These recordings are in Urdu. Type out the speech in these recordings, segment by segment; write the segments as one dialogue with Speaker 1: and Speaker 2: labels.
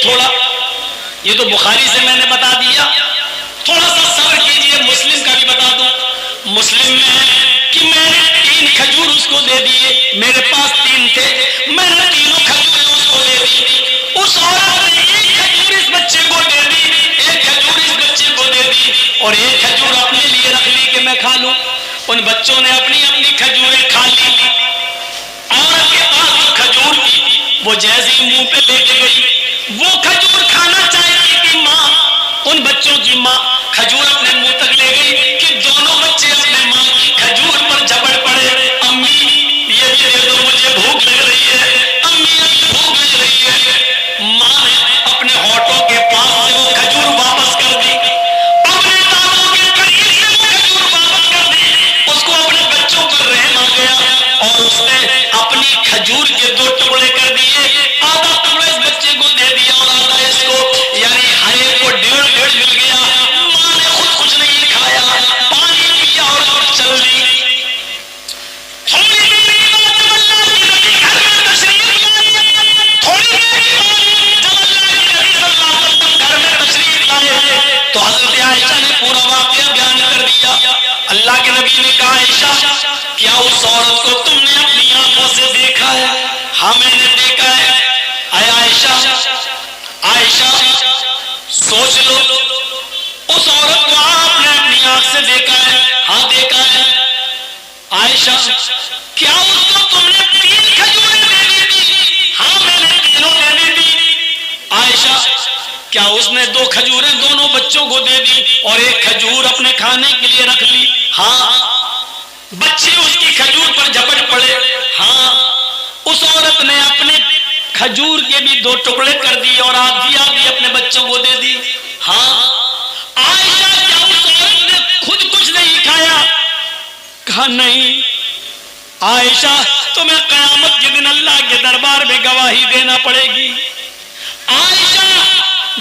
Speaker 1: تھوڑا، یہ تو بخاری سے میں نے بتا دیا، تھوڑا سا صبر کیجئے، مسلم کا بھی بتا دوں۔ مسلم میں ہے کہ میں نے 3 کھجور اس کو دے دیے، میرے پاس 3 تھے، میں نے تینوں کھجور اس کو دے دی۔ اس عورت نے 1 کھجور اس بچے کو دے دی، 1 کھجور اس بچے کو دے دی، اور 1 کھجور اپنے لیے رکھ لی کہ میں کھا لوں۔ ان بچوں نے اپنی اپنی کھجوریں کھا لی۔ عورت کے پاس جو کھجور تھی وہ جیسے ہی منہ پہ لے کے گئی، وہ کھجور کھانا چاہتی تھی ماں، ان بچوں کی ماں کھجور اپنے منہ تک لے گئی کہ دونوں بچے اپنے ماں کی کھجور پر جھپٹ پڑے۔ امی یہ بھی دے دو، مجھے بھوک لگ رہی ہے، امی ابھی بھوک لگ رہی ہے۔ ماں نے اپنے ہونٹوں کے پاس سے وہ کھجور واپس کر دی، اپنے دانتوں کے قریب سے وہ کھجور واپس کر دی۔ اس کو اپنے بچوں پر رحم آ گیا اور اس نے اپنی کھجور کے 2 ٹکڑے کر دیے، آدھا ٹکڑا اس بچے کو دے دیا اور آدھا اس کو، یعنی ہر ایک کو 1.5 مل گیا۔ ماں نے خود کچھ نہیں کھایا، پانی پیا اور چل دی۔ تھوڑی دیر کے بعد جب اللہ کے نبی گھر میں تشریف لائے، تھوڑی دیر کے بعد جب اللہ کے نبی صلی اللہ علیہ وسلم گھر میں تشریف لائے تو حضرت عائشہ نے پورا واقعہ بیان کر دیا۔ اللہ کے نبی نے کہا عائشہ کیا اس عورت کو تم نے اپنی آنکھوں سے دیکھا ہے؟ ہاں میں نے دیکھا ہے۔ اے عائشہ سوچ لو، اس عورت کو آپ نے اپنی آنکھ سے دیکھا ہے؟ ہاں دیکھا ہے۔ عائشہ کیا اس کو تم نے 3 کھجوریں دے دی تھی؟ ہاں میں نے تینوں دے دی تھی۔ عائشہ کیا اس نے 2 کھجوریں دونوں بچوں کو دے دی اور 1 کھجور اپنے کھانے کے لیے رکھ لی؟ ہاں۔ بچے اس کی کھجور پر جھپٹ پڑے؟ ہاں۔ اس عورت نے اپنے کھجور کے بھی 2 ٹکڑے کر دیے اور آدھی اپنے بچوں کو دے دی؟ ہاں۔ عائشہ کیا اس عورت نے خود کچھ نہیں کھایا؟ کہا نہیں۔ عائشہ تمہیں قیامت کے دن اللہ کے دربار میں گواہی دینا پڑے گی۔ عائشہ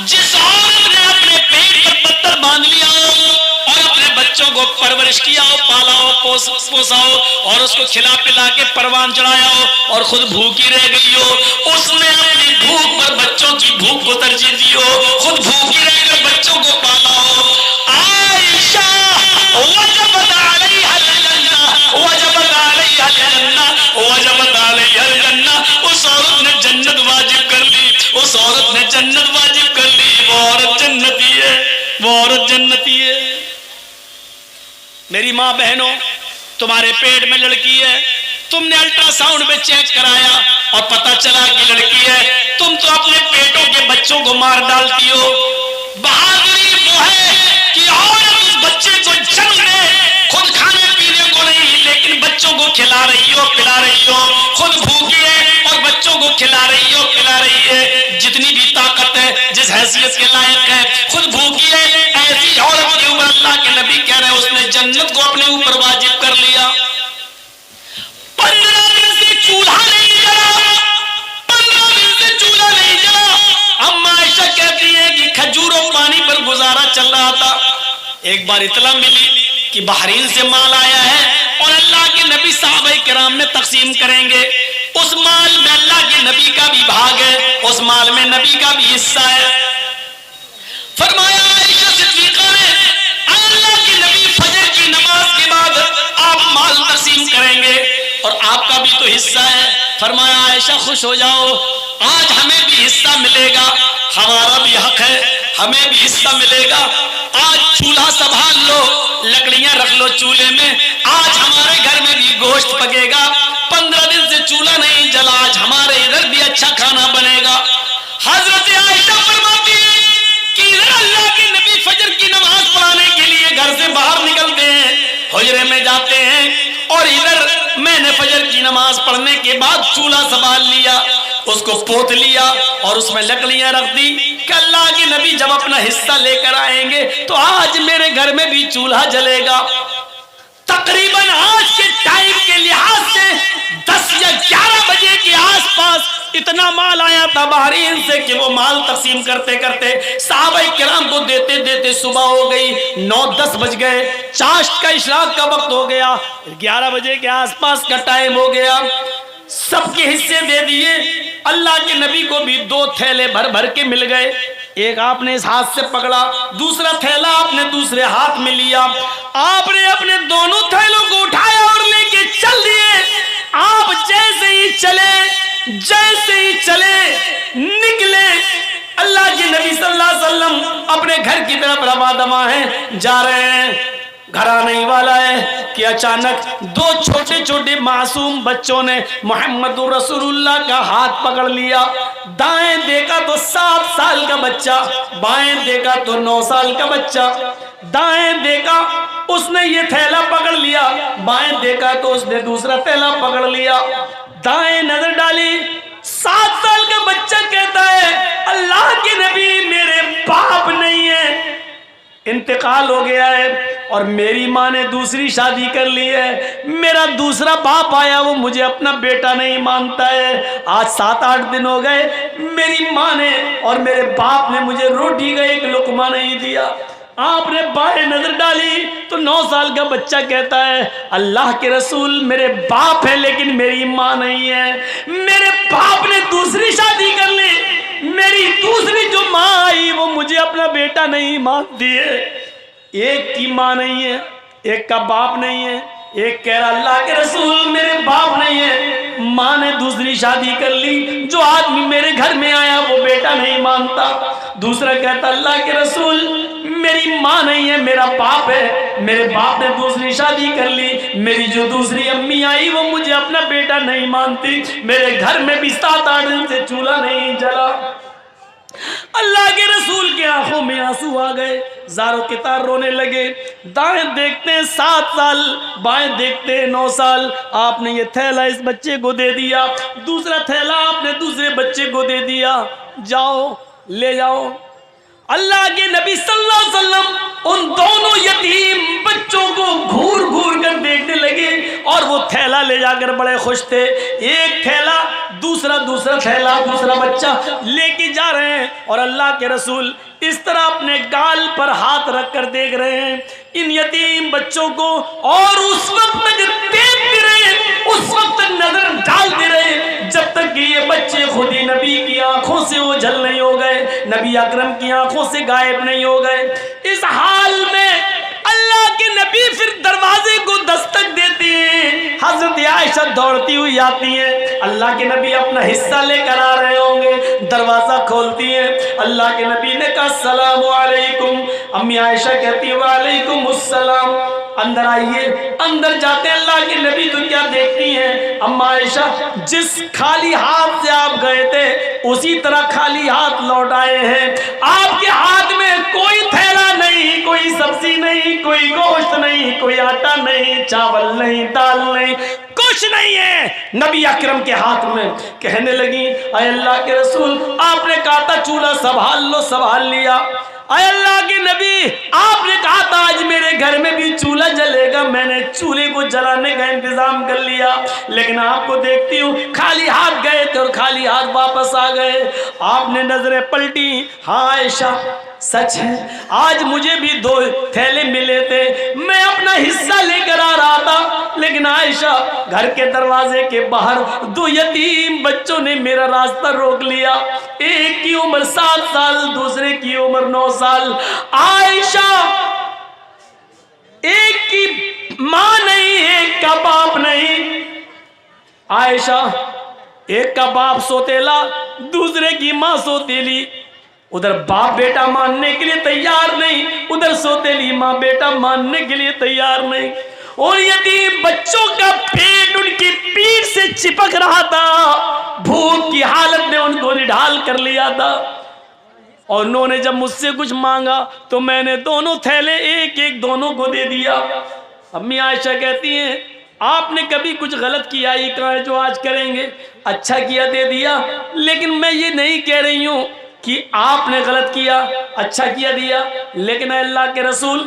Speaker 1: جس عورت نے اپنے پیٹ پر پتھر باندھ لیا ہو اور اپنے بچوں کو پرورش کیا ہو، پالا ہو، پوسا ہو اور اس کو کھلا پلا کے پروان چڑھایا ہو اور خود بھوکی رہ گئی ہو، اس نے اپنی بھوک پر بچوں کی بھوک کو ترجیح دی ہو، خود بھوکی رہ کر بچوں کو پالا ہو۔ عائشہ وجبت علیہا الجنہ، وجبت علیہا الجنہ، وجبت علیہا الجنہ۔ اس عورت نے جنت واجب کر لی، اس عورت نے جنت واجب کر لی۔ وہ عورت جنتی ہے، وہ عورت جنتی ہے۔ میری ماں بہنوں، تمہارے پیٹ میں لڑکی ہے، تم نے الٹرا ساؤنڈ میں چیک کرایا اور پتہ چلا کہ لڑکی ہے، تم تو اپنے پیٹوں کے بچوں کو مار ڈالتی ہو۔ بہادری وہ ہے کہ عورت اس بچے کو جنم دے، خود کھانے پینے کو نہیں لیکن بچوں کو کھلا رہی ہو، پلا رہی ہو، خود بھوکی ہے اور بچوں کو کھلا رہی ہو، پلا رہی ہے۔ جتنی بھی طاقت ہے، جس حیثیت کے لائق ہے، خود بھوکی ہے، ایسی عورت کے اوپر اللہ کے نبی کہہ رہے ہیں اس نے جنت کو اپنے اوپر واجب کر لیا۔ 15 دن سے چولہا نہیں جلا، 15 دن سے چولہا نہیں جلا۔ اما عائشہ کہتی ہے کہ کھجور و پانی پر گزارا چل رہا تھا۔ ایک بار اطلاع ملی کہ بحرین سے مال آیا ہے اور اللہ کے نبی صحابہ کرام میں تقسیم کریں گے۔ اس مال میں اللہ کے نبی کا بھی بھاگ ہے، اس مال میں نبی کا بھی حصہ ہے۔ فرمایا عائشہ صدیقہ نے اللہ کے نبی فجر کی نماز کے بعد آپ مال تقسیم کریں گے اور آپ کا بھی تو حصہ ہے۔ فرمایا عائشہ خوش ہو جاؤ، آج ہمیں بھی حصہ ملے گا، ہمارا بھی حق ہے، ہمیں بھی حصہ ملے گا۔ آج چولہا سنبھال لو، لکڑیاں رکھ لو چولہے میں، آج ہمارے گھر میں بھی گوشت پکے گا۔ 15 دن سے چولہا نہیں جلا، آج ہمارے ادھر بھی اچھا کھانا بنے گا۔ حضرت عائشہ فرماتی ہے کہ ادھر اللہ کے نبی فجر کی نماز پڑھانے کے لیے گھر سے باہر نکلتے ہیں، حجرے میں جاتے ہیں، اور ادھر میں نے فجر کی نماز پڑھنے کے بعد چولہا سنبھال لیا، اس کو پوت لیا اور اس میں لکڑیاں رکھ دی کہ اللہ کے نبی جب اپنا حصہ لے کر آئیں گے تو آج میرے گھر میں بھی چولہا جلے گا۔ تقریباً آج کے ٹائم کے لحاظ سے 10 یا 11 بجے کے آس پاس اتنا مال آیا تھا بحرین سے کہ وہ مال تقسیم کرتے کرتے صحابہ کرام کو دیتے دیتے صبح ہو گئی، 9-10 بج گئے، چاشت کا اشراق کا وقت ہو گیا، 11 بجے کے آس پاس کا ٹائم ہو گیا، سب کے حصے دے دیے۔ اللہ کے نبی کو بھی 2 تھیلے بھر بھر کے مل گئے. ایک آپ نے اس ہاتھ سے پکڑا, دوسرا تھیلا آپ نے دوسرے ہاتھ میں لیا. آپ نے اپنے دونوں تھیلوں کو اٹھایا اور لے کے چل دیے. آپ جیسے ہی چلے نکلے, اللہ کے نبی صلی اللہ علیہ وسلم اپنے گھر کی طرف رواں دواں ہیں, جا رہے ہیں. گھر آنے ہی والا ہے کہ اچانک 2 چھوٹے چھوٹے معصوم بچوں نے محمد رسول اللہ کا ہاتھ پکڑ لیا. دائیں دیکھا تو 7 سال کا بچہ, بائیں دیکھا تو 9 سال کا بچہ. دائیں دیکھا اس نے یہ تھیلا پکڑ لیا, بائیں دیکھا تو اس نے دوسرا تھیلا پکڑ لیا. دائیں نظر ڈالی, 7 سال کا بچہ کہتا ہے اللہ کے نبی میرے باپ نہیں ہے, انتقال ہو گیا ہے, اور میری ماں نے دوسری شادی کر لی ہے. میرا دوسرا باپ آیا, وہ مجھے اپنا بیٹا نہیں مانتا ہے. آج 7-8 دن ہو گئے, میری ماں نے اور میرے باپ نے مجھے روٹی کا ایک لقمہ نہیں دیا. آپ نے بائیں نظر ڈالی تو 9 سال کا بچہ کہتا ہے اللہ کے رسول میرے باپ ہے لیکن میری ماں نہیں ہے. میرے باپ نے دوسری شادی کر لی, میری دوسری جو ماں آئی وہ مجھے اپنا بیٹا نہیں مانتی ہے. ایک کی ماں نہیں ہے, ایک کا باپ نہیں ہے. ایک کہہ رہا اللہ کے رسول میرے باپ نہیں ہے, ماں نے دوسری شادی کر لی, جو آدمی میرے گھر میں آیا وہ بیٹا نہیں مانتا. دوسرا کہتا اللہ کے رسول میری ماں نہیں ہے, میرا باپ ہے, میرے باپ نے دوسری شادی کر لی, میری جو دوسری امی آئی وہ مجھے اپنا بیٹا نہیں مانتی. میرے گھر میں بھی 7-8 دن سے چولہا نہیں جلا. اللہ کے رسول کی آنکھوں میں آنسو آ گئے, زار و قطار رونے لگے. دائیں دیکھتے ہیں 7 سال, بائیں دیکھتے ہیں 9 سال. آپ نے یہ تھیلا اس بچے کو دے دیا, دوسرا تھیلا آپ نے دوسرے بچے کو دے دیا, جاؤ لے جاؤ. اللہ کے نبی صلی اللہ علیہ وسلم ان دونوں یتیم بچوں کو گھور گھور کر دیکھنے لگے, اور وہ تھیلا لے جا کر بڑے خوش تھے. ایک تھیلا دوسرا تھیلا, دوسرا بچہ لے کے جا رہے ہیں, اور اللہ کے رسول اس طرح اپنے گال پر ہاتھ رکھ کر دیکھ رہے ہیں ان یتیم بچوں کو, اور اس وقت تک دیکھتے رہے, اس وقت تک نظر ڈالتے رہے جب تک کہ یہ بچے خود ہی نبی کی آنکھوں سے اوجھل نہیں ہو گئے, نبی اکرم کی آنکھوں سے غائب نہیں ہو گئے. اس حال میں اللہ کے نبی پھر دروازے کو دستک دیتی ہیں. حضرت عائشہ دوڑتی ہوئی آتی ہیں, اللہ کے نبی اپنا حصہ لے کر آ رہے ہوں گے, دروازہ کھولتی ہیں. اللہ کے نبی نے کہا السلام علیکم. امی عائشہ کہتی ہے وعلیکم السلام. اندر آئیے. اندر جاتے اللہ کے نبی تو کیا دیکھتی ہیں اما عائشہ, جس خالی ہاتھ سے آپ گئے تھے اسی طرح خالی ہاتھ لوٹ آئے ہیں. آپ کے ہاتھ میں کوئی تھیلا نہیں, کوئی سبزی نہیں, کوئی گوشت نہیں, کوئی آٹا نہیں, چاول نہیں, دال نہیں, کچھ نہیں ہے نبی اکرم کے ہاتھ میں. کہنے لگی اے اللہ کے رسول آپ نے کہا تھا چولہا سنبھال لو, سنبھال لیا. اے اللہ کے نبی آپ نے کہا تھا آج میرے گھر میں بھی چولہا جلے گا, میں نے چولہے کو جلانے کا انتظام کر لیا, لیکن آپ کو دیکھتی ہوں خالی ہاتھ گئے تھے اور خالی ہاتھ واپس آ گئے. آپ نے نظریں پلٹی, ہاں عائشہ سچ ہے, آج مجھے بھی 2 تھیلے ملے تھے, میں اپنا حصہ لے کر آ رہا تھا, لیکن عائشہ گھر کے دروازے کے باہر 2 یتیم بچوں نے میرا راستہ روک لیا. ایک کی عمر 7 سال, دوسرے کی عمر 9 سال. عائشہ ایک کی ماں نہیں, ایک کا باپ نہیں. عائشہ ایک کا باپ سوتیلا, دوسرے کی ماں سوتیلی. ادھر باپ بیٹا ماننے کے لیے تیار نہیں, ادھر سوتیلی ماں بیٹا ماننے کے لیے تیار نہیں. اور یتیم بچوں کا پیٹ ان کی پیٹھ سے چپک رہا تھا, بھوک کی حالت میں ان کو نڈھال کر لیا تھا. اور انہوں نے جب مجھ سے کچھ مانگا تو میں نے دونوں تھیلے ایک ایک دونوں کو دے دیا. امی عائشہ کہتی ہیں آپ نے کبھی کچھ غلط کیا ہی کہاں ہے جو آج کریں گے, اچھا کیا دے دیا. لیکن میں یہ نہیں کہہ رہی ہوں کہ آپ نے غلط کیا, اچھا کیا دیا, لیکن اے اللہ کے رسول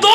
Speaker 1: 2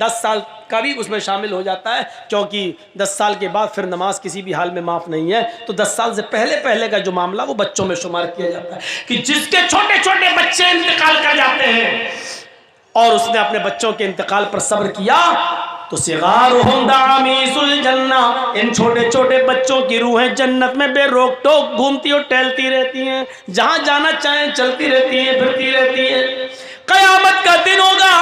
Speaker 1: 10 سال کا بھی اس میں شامل ہو جاتا ہے، کیونکہ 10 سال کے بعد پھر نماز کسی بھی حال میں معاف نہیں ہے، تو 10 سال سے پہلے کا جو معاملہ وہ بچوں میں شمار کیا جاتا ہے کہ جس کے چھوٹے چھوٹے بچے انتقال کر جاتے ہیں اور اس نے اپنے بچوں کے انتقال پر صبر کیا تو صغارہم دعامیس الجنہ، ان چھوٹے چھوٹے بچوں کی روحیں جنت میں بے روک ٹوک گھومتی اور ٹہلتی رہتی ہیں، جہاں جانا چاہیں چلتی رہتی ہیں، پھرتی رہتی ہیں۔ قیامت کا دن ہوگا،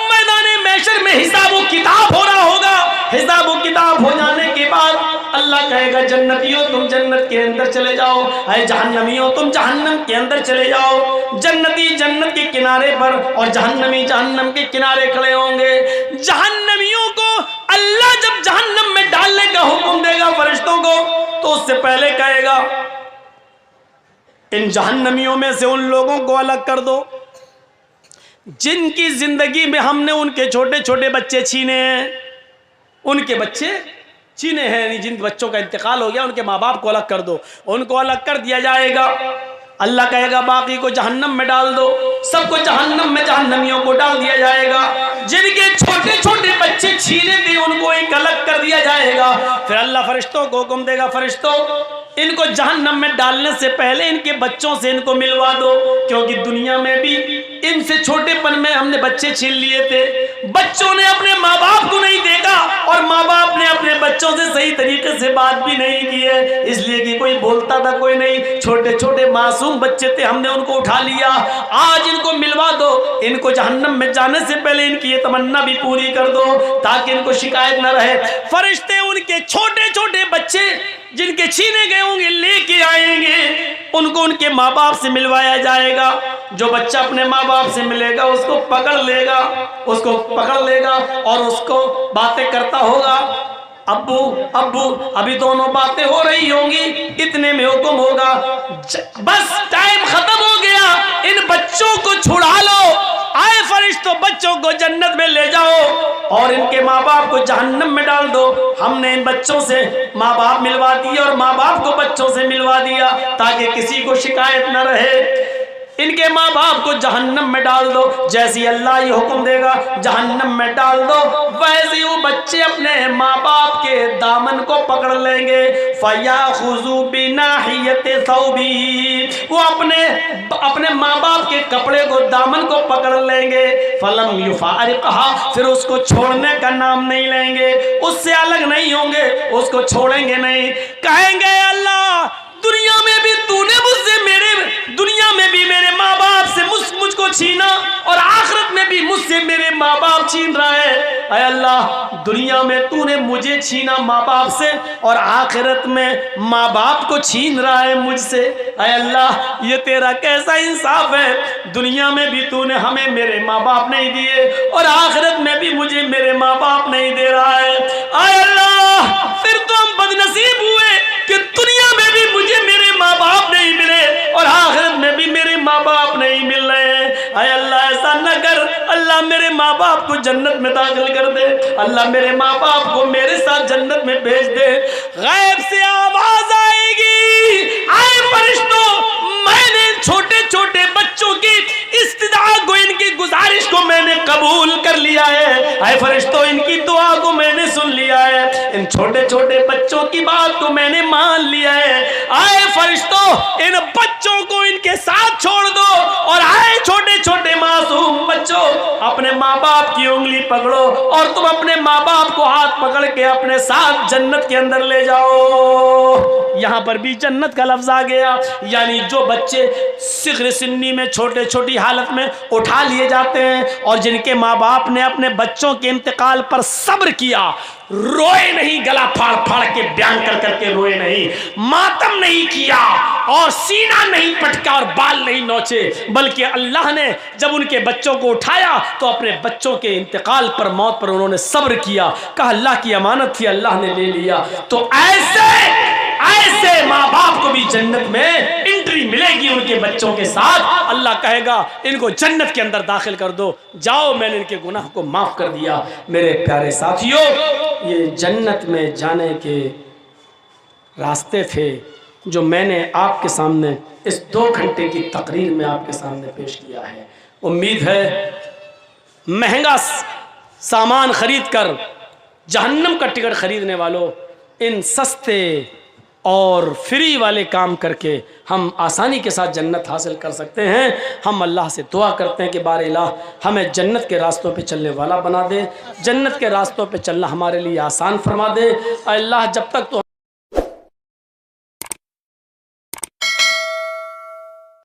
Speaker 1: میدان محشر میں حساب و کتاب ہو رہا ہوگا، حساب و کتاب ہو جانے کے بعد اللہ کہے گا جنتیوں تم جنت کے اندر چلے جاؤ، اے جہنمیوں تم جہنم کے اندر چلے جاؤ۔ جنتی جنت کے کنارے پر اور جہنمی جہنم کے کنارے کھڑے ہوں گے۔ جہنمیوں کو اللہ جب جہنم میں ڈالنے کا حکم دے گا فرشتوں کو تو اس سے پہلے کہے گا ان جہنمیوں میں سے ان لوگوں کو الگ کر دو جن کی زندگی میں ہم نے ان کے چھوٹے چھوٹے بچے چھینے ہیں، ان کے بچے چھینے ہیں، یعنی جن بچوں کا انتقال ہو گیا ان کے ماں باپ کو الگ کر دو، ان کو الگ کر دیا جائے گا۔ اللہ کہے گا باقی کو جہنم میں ڈال دو، سب کو جہنم میں جہنمیوں کو ڈال دیا جائے گا، جن کے چھوٹے چھوٹے بچے چھینے تھے ان کو ایک الگ کر دیا جائے گا۔ پھر اللہ فرشتوں کو حکم دے گا فرشتوں ان کو جہنم میں ڈالنے سے پہلے ان کے بچوں سے ان کو ملوا دو، کیونکہ دنیا میں بھی ان سے چھوٹے پن میں ہم نے بچے چھین لیے تھے، بچوں نے اپنے ماں باپ کو نہیں دیکھا اور ماں باپ نے اپنے بچوں سے صحیح طریقے سے بات بھی نہیں کی ہے، اس لیے کہ کوئی بولتا تھا کوئی نہیں، چھوٹے چھوٹے معصوم بچے تھے ہم نے ان کو اٹھا لیا، آج ان کو ملوا دو، ان کو جہنم میں جانے سے پہلے ان کی یہ تمنا بھی پوری کر دو تاکہ ان کو شکایت نہ رہے۔ فرشتے ان کے چھوٹے چھوٹے بچے جن کے چھینے گئے ہوں گے لے کے آئیں گے، ان کو ان کے ماں باپ سے ملوایا جائے گا۔ جو بچہ اپنے ماں باپ سے ملے گا اس کو پکڑ لے گا، اس کو پکڑ لے گا اور اس کو باتیں کرتا ہوگا، ابو ابو، ابھی دونوں باتیں ہو رہی ہوں گی، اتنے میں حکم ہوگا بس ٹائم ختم ہو گیا، ان بچوں کو چھڑا لو، آئے فرشتوں بچوں کو جنت میں لے جاؤ اور ان کے ماں باپ کو جہنم میں ڈال دو۔ ہم نے ان بچوں سے ماں باپ ملوا دیے اور ماں باپ کو بچوں سے ملوا دیا تاکہ کسی کو شکایت نہ رہے، ان کے ماں باپ کو جہنم میں ڈال دو۔ جیسی اللہ یہ حکم دے گا جہنم میں ڈال دو، ویسے وہ بچے اپنے ماں باپ کے دامن کو پکڑ لیں گے، فَيَأْخُذُوا بِنَاحِيَةِ ثَوْبِهِ، وہ اپنے ماں باپ کے کپڑے کو دامن کو پکڑ لیں گے، فَلَمْ يُفَارِقْهَا، پھر اس کو چھوڑنے کا نام نہیں لیں گے، اس سے الگ نہیں ہوں گے، اس کو چھوڑیں گے نہیں، کہیں گے اللہ دنیا میں بھی تو نے مجھ سے دنیا میں بھی میرے ماں باپ سے مجھ کو چھینا اور آخرت میں بھی مجھ سے میرے ماں باپ چھین رہا ہے، اے اللہ دنیا میں تو نے مجھے چھینا ماں باپ سے اور آخرت میں ماں باپ کو چھین رہا ہے مجھ سے، اے اللہ یہ تیرا کیسا انصاف ہے، دنیا میں بھی تو نے ہمیں میرے ماں باپ نہیں دیے اور آخرت میں بھی مجھے میرے ماں باپ نہیں دے رہا ہے، اے اللہ پھر تو ہم بدنصیب ہوئے کہ دنیا میں بھی مجھے میرے ماں باپ نہیں ملے اور آخرت میں بھی میرے ماں باپ نہیں مل رہے ہیں، اے اللہ ایسا نہ کر، اللہ میرے ماں باپ کو جنت میں داخل کر دے، اللہ میرے ماں باپ کو میرے ساتھ جنت میں بھیج دے۔ غیب سے آواز آئے گی، آئے فرشتوں میں نے چھوٹے چھوٹے بچوں کی استدعا کو، ان کی گزارش کو میں نے قبول کر لیا ہے، اے فرشتوں ان کی دعا کو میں نے سن لیا ہے، ان چھوٹے چھوٹے بچوں کی بات کو میں نے مان لیا ہے، آئے فرشتوں ان بچوں کو ان کے ساتھ چھوڑ دو اور آئے چھوٹے چھوٹے معصوم بچوں اپنے ماں باپ کی انگلی پکڑو اور تم اپنے ماں باپ کو ہاتھ پکڑ کے اپنے ساتھ جنت کے اندر لے جاؤ۔ یہاں پر بھی جنت کا لفظ آ گیا، یعنی جو بچے صغر سنی میں چھوٹے چھوٹی حالت میں اٹھا لیے جاتے ہیں اور جن کے ماں باپ نے اپنے بچوں کے انتقال پر صبر کیا، روئے نہیں، گلا پھاڑ پھاڑ کے بیان کر کے روئے نہیں، ماتم نہیں کیا اور سینہ نہیں پٹکا اور بال نہیں نوچے، بلکہ اللہ نے جب ان کے بچوں کو اٹھایا تو اپنے بچوں کے انتقال پر، موت پر انہوں نے صبر کیا، کہا اللہ کی امانت تھی اللہ نے لے لیا۔ تو ایسے ماں باپ کو بھی جنت میں انٹری ملے گی ان کے بچوں کے ساتھ، اللہ کہے گا ان کو جنت کے اندر داخل کر دو، جاؤ میں نے ان کے گناہ کو معاف کر دیا۔ میرے پیارے ساتھیوں یہ جنت میں جانے کے راستے تھے جو میں نے آپ کے سامنے اس 2 گھنٹے کی تقریر میں آپ کے سامنے پیش کیا ہے۔ امید ہے
Speaker 2: سامان خرید کر جہنم کا ٹکٹ خریدنے والوں، ان سستے اور فری والے کام کر کے ہم آسانی کے ساتھ جنت حاصل کر سکتے ہیں۔ ہم اللہ سے دعا کرتے ہیں کہ بار الہ ہمیں جنت کے راستوں پہ چلنے والا بنا دے، جنت کے راستوں پہ چلنا ہمارے لیے آسان فرما دے۔ اے اللہ جب تک تو